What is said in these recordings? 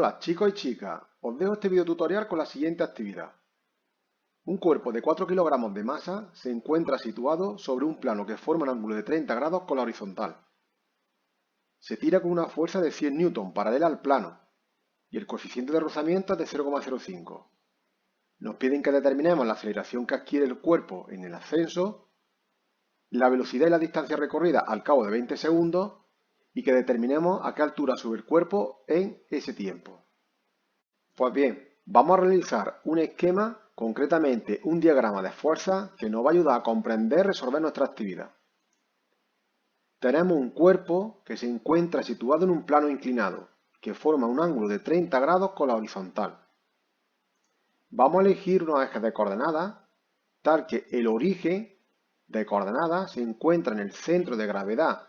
Hola chicos y chicas, os dejo este video tutorial con la siguiente actividad. Un cuerpo de 4 kilogramos de masa se encuentra situado sobre un plano que forma un ángulo de 30 grados con la horizontal. Se tira con una fuerza de 100 Newton paralela al plano y el coeficiente de rozamiento es de 0,05. Nos piden que determinemos la aceleración que adquiere el cuerpo en el ascenso, la velocidad y la distancia recorrida al cabo de 20 segundos y que determinemos a qué altura sube el cuerpo en ese tiempo. Pues bien, vamos a realizar un esquema, concretamente un diagrama de fuerzas que nos va a ayudar a comprender y resolver nuestra actividad. Tenemos un cuerpo que se encuentra situado en un plano inclinado, que forma un ángulo de 30 grados con la horizontal. Vamos a elegir unos ejes de coordenadas, tal que el origen de coordenadas se encuentra en el centro de gravedad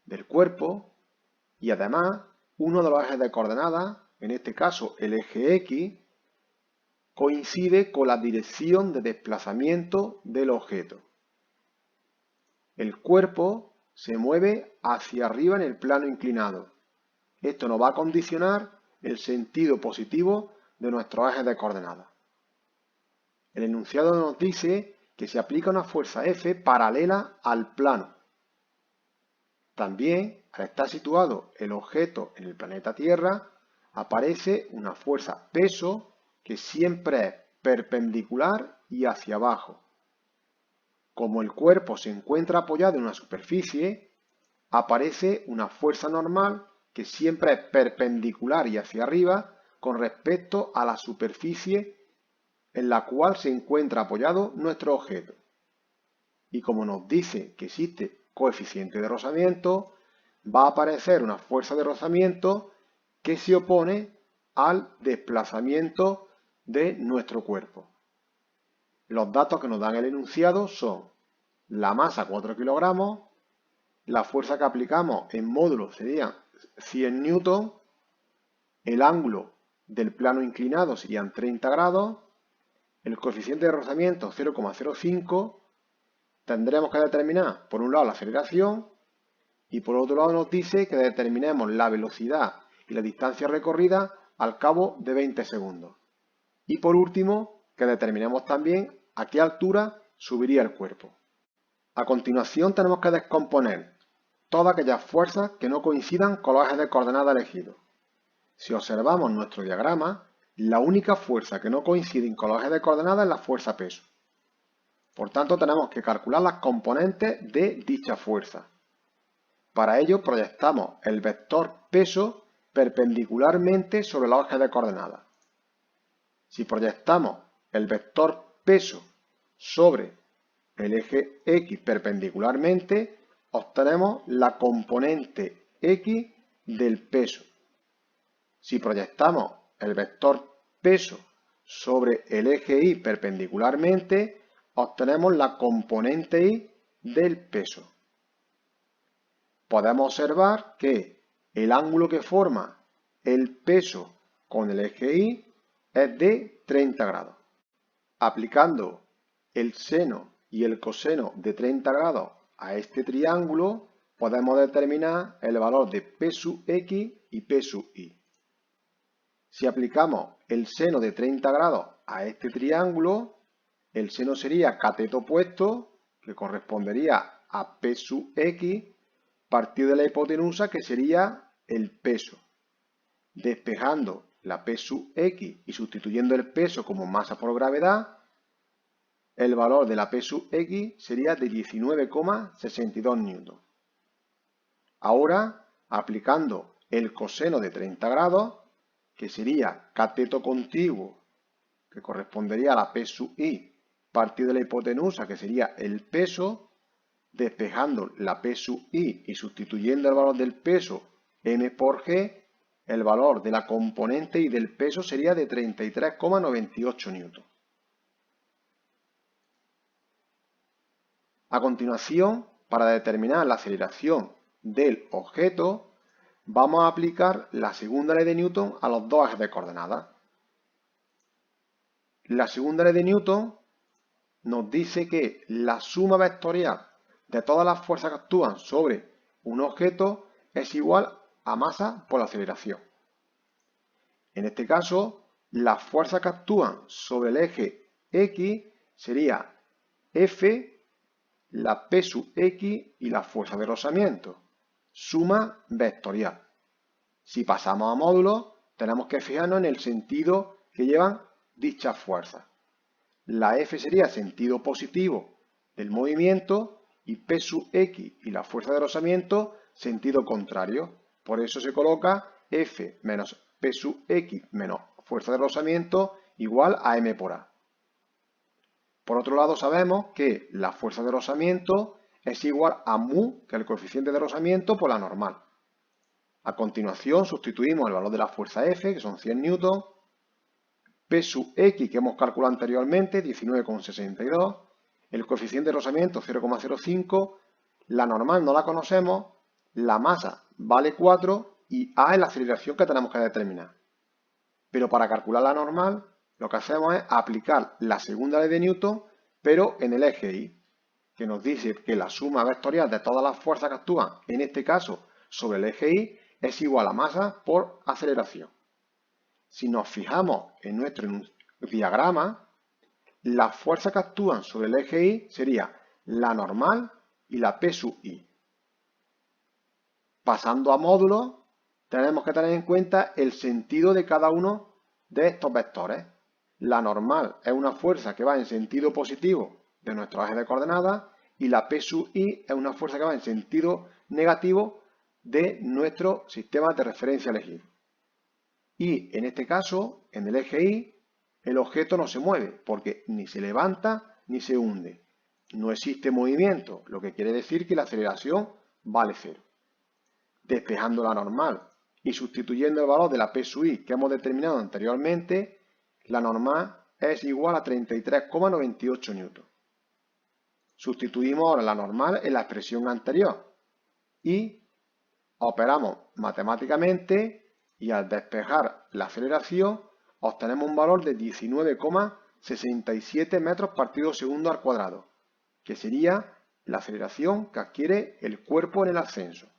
del cuerpo y además uno de los ejes de coordenadas, en este caso el eje X, coincide con la dirección de desplazamiento del objeto. El cuerpo se mueve hacia arriba en el plano inclinado. Esto nos va a condicionar el sentido positivo de nuestros ejes de coordenadas. El enunciado nos dice que se aplica una fuerza F paralela al plano. También, al estar situado el objeto en el planeta Tierra, aparece una fuerza peso que siempre es perpendicular y hacia abajo. Como el cuerpo se encuentra apoyado en una superficie, aparece una fuerza normal que siempre es perpendicular y hacia arriba con respecto a la superficie en la cual se encuentra apoyado nuestro objeto. Y como nos dice que existe coeficiente de rozamiento, va a aparecer una fuerza de rozamiento que se opone al desplazamiento de nuestro cuerpo. Los datos que nos dan el enunciado son la masa 4 kilogramos, la fuerza que aplicamos en módulo sería 100 newton, el ángulo del plano inclinado serían 30 grados, el coeficiente de rozamiento 0,05, tendremos que determinar por un lado la aceleración y por otro lado nos dice que determinemos la velocidad y la distancia recorrida al cabo de 20 segundos. Y por último, que determinemos también a qué altura subiría el cuerpo. A continuación tenemos que descomponer todas aquellas fuerzas que no coincidan con los ejes de coordenadas elegidos. Si observamos nuestro diagrama, la única fuerza que no coincide con los ejes de coordenadas es la fuerza peso. Por tanto, tenemos que calcular las componentes de dicha fuerza. Para ello proyectamos el vector peso perpendicularmente sobre los ejes de coordenadas. Si proyectamos el vector peso sobre el eje X perpendicularmente, obtenemos la componente X del peso. Si proyectamos el vector peso sobre el eje Y perpendicularmente, obtenemos la componente Y del peso. Podemos observar que el ángulo que forma el peso con el eje Y es de 30 grados. Aplicando el seno y el coseno de 30 grados a este triángulo, podemos determinar el valor de P sub X y P sub Y. Si aplicamos el seno de 30 grados a este triángulo, el seno sería cateto opuesto, que correspondería a P sub X, partido de la hipotenusa, que sería el peso. Despejando la P sub X y sustituyendo el peso como masa por gravedad, el valor de la P sub X sería de 19,62 newton. Ahora, aplicando el coseno de 30 grados, que sería cateto contiguo, que correspondería a la P sub I, partido de la hipotenusa, que sería el peso, despejando la P sub I y sustituyendo el valor del peso M por G, el valor de la componente I del peso sería de 33,98 newton. A continuación, para determinar la aceleración del objeto, vamos a aplicar la segunda ley de Newton a los dos ejes de coordenadas. La segunda ley de Newton nos dice que la suma vectorial de todas las fuerzas que actúan sobre un objeto es igual a masa por la aceleración. En este caso, las fuerzas que actúan sobre el eje X sería F, la P sub X y la fuerza de rozamiento. Suma vectorial. Si pasamos a módulos, tenemos que fijarnos en el sentido que llevan dichas fuerzas. La F sería sentido positivo del movimiento y P sub X y la fuerza de rozamiento sentido contrario. Por eso se coloca F menos P sub X menos fuerza de rozamiento igual a M por A. Por otro lado, sabemos que la fuerza de rozamiento es igual a mu, que es el coeficiente de rozamiento, por la normal. A continuación, sustituimos el valor de la fuerza F, que son 100 newtons, P sub X, que hemos calculado anteriormente, 19,62, el coeficiente de rozamiento 0,05, la normal no la conocemos, la masa vale 4 y A es la aceleración que tenemos que determinar. Pero para calcular la normal, lo que hacemos es aplicar la segunda ley de Newton, pero en el eje Y, que nos dice que la suma vectorial de todas las fuerzas que actúan, en este caso sobre el eje Y, es igual a masa por aceleración. Si nos fijamos en nuestro diagrama, las fuerzas que actúan sobre el eje Y sería la normal y la P sub I. Pasando a módulos, tenemos que tener en cuenta el sentido de cada uno de estos vectores. La normal es una fuerza que va en sentido positivo de nuestro eje de coordenadas y la P sub I es una fuerza que va en sentido negativo de nuestro sistema de referencia elegido. Y en este caso, en el eje Y, el objeto no se mueve porque ni se levanta ni se hunde. No existe movimiento, lo que quiere decir que la aceleración vale 0. Despejando la normal y sustituyendo el valor de la P sub I que hemos determinado anteriormente, la normal es igual a 33,98 newton. Sustituimos ahora la normal en la expresión anterior y operamos matemáticamente y al despejar la aceleración obtenemos un valor de 19,67 metros partido segundo al cuadrado, que sería la aceleración que adquiere el cuerpo en el ascenso.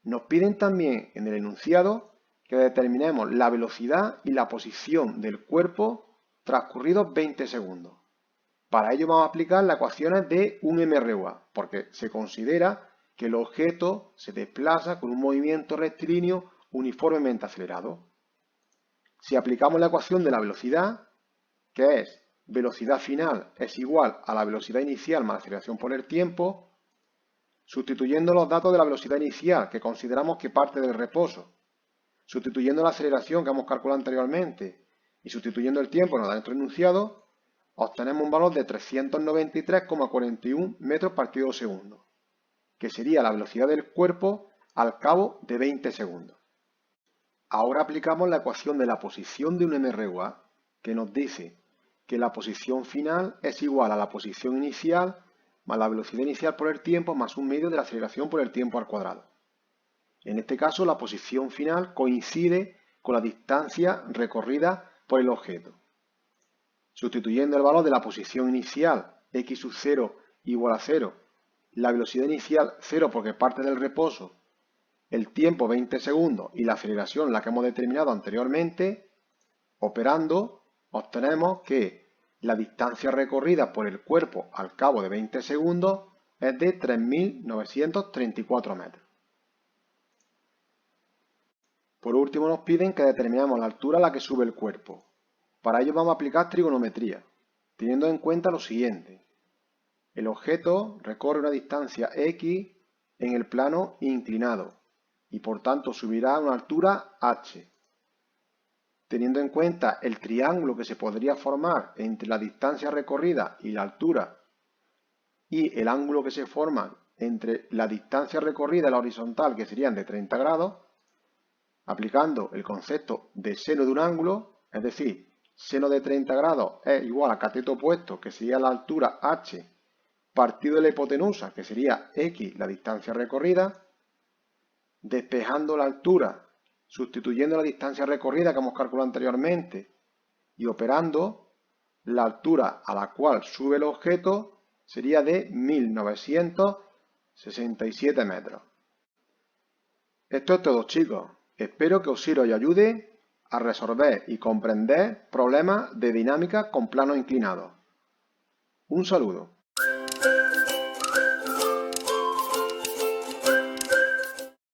Nos piden también en el enunciado que determinemos la velocidad y la posición del cuerpo transcurridos 20 segundos. Para ello vamos a aplicar las ecuaciones de un MRUA, porque se considera que el objeto se desplaza con un movimiento rectilíneo uniformemente acelerado. Si aplicamos la ecuación de la velocidad, que es velocidad final es igual a la velocidad inicial más la aceleración por el tiempo, sustituyendo los datos de la velocidad inicial, que consideramos que parte del reposo, sustituyendo la aceleración que hemos calculado anteriormente y sustituyendo el tiempo que nos da nuestro enunciado, obtenemos un valor de 393,41 metros partido segundo, que sería la velocidad del cuerpo al cabo de 20 segundos. Ahora aplicamos la ecuación de la posición de un MRUA, que nos dice que la posición final es igual a la posición inicial más la velocidad inicial por el tiempo más un medio de la aceleración por el tiempo al cuadrado. En este caso, la posición final coincide con la distancia recorrida por el objeto. Sustituyendo el valor de la posición inicial, x sub 0 igual a 0, la velocidad inicial 0 porque parte del reposo, el tiempo 20 segundos y la aceleración la que hemos determinado anteriormente, operando, obtenemos que la distancia recorrida por el cuerpo al cabo de 20 segundos es de 3.934 metros. Por último nos piden que determinemos la altura a la que sube el cuerpo. Para ello vamos a aplicar trigonometría, teniendo en cuenta lo siguiente. El objeto recorre una distancia x en el plano inclinado y por tanto subirá a una altura h. Teniendo en cuenta el triángulo que se podría formar entre la distancia recorrida y la altura y el ángulo que se forma entre la distancia recorrida y la horizontal, que serían de 30 grados, aplicando el concepto de seno de un ángulo, es decir, seno de 30 grados es igual a cateto opuesto, que sería la altura h, partido de la hipotenusa, que sería x, la distancia recorrida, despejando la altura, sustituyendo la distancia recorrida que hemos calculado anteriormente y operando, la altura a la cual sube el objeto sería de 1967 metros. Esto es todo, chicos. Espero que os sirva y ayude a resolver y comprender problemas de dinámica con planos inclinados. Un saludo.